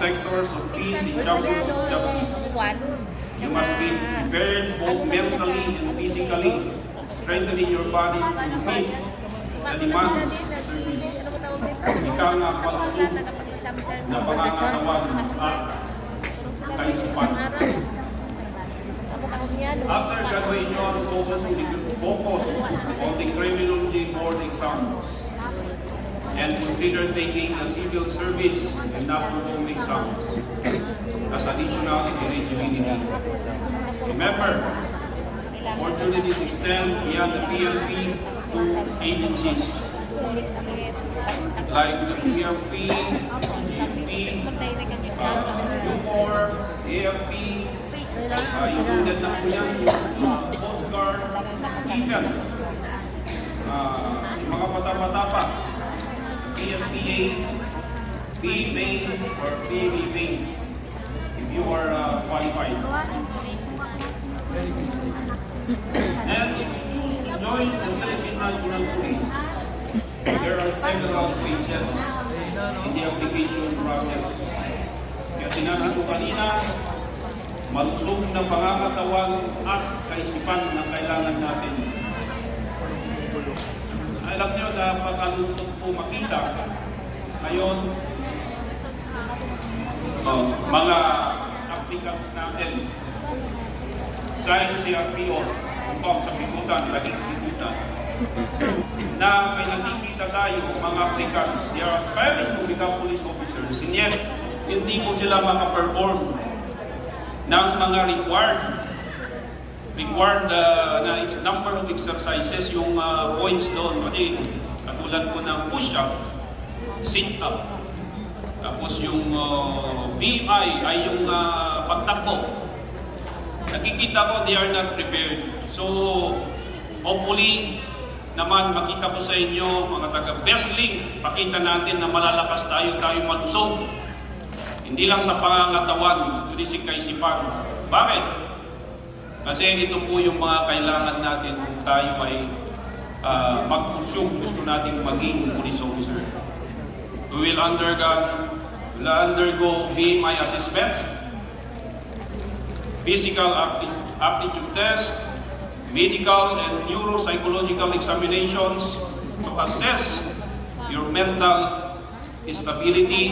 protectors of peace and champions of justice. You must be prepared both mentally and physically, strengthening your body to meet the demands of service. Ikaw nga palusog na pangangatawan at kaisipan. After graduation, focus on the criminology board exams and consider taking a civil service and non-program exams as additional eligibility. Remember, opportunities extend beyond the PLP to agencies like the PLP, GP, UCOR, AFP, included na po yan yung Coast Guard, even yung mga bata-bata pa, PFPA, PMA, or PMA, if you are qualified. And if you choose to join the Philippine National Police, there are several phases in the application process. Kaya sinabi ko kanina, malusog na pangangatawan at kaisipan na kailangan natin. Alam nyo na pagkalutog po makita ngayon, mga applicants natin sa NCRPO, upang sa pikutan, laging pikutan, na may nakikita tayo, mga applicants, they are aspiring to become police officers, and yet, hindi po sila makaperform ng mga required na number of exercises, yung points doon. Kasi katulad po ng push-up, sit-up, tapos yung BMI ay yung pagtakbo. Nakikita ko they are not prepared. So, hopefully, naman makita ko sa inyo, mga taga-Best Link, pakita natin na malalakas tayo malusog. Hindi lang sa pangangatawan, kundi sa kaisipan. Bakit? Kasi ito po yung mga kailangan natin kung tayo ay mag-pursue, gusto natin maging police officer. We will undergo BMI assessment, physical aptitude test, medical and neuropsychological examinations to assess your mental stability,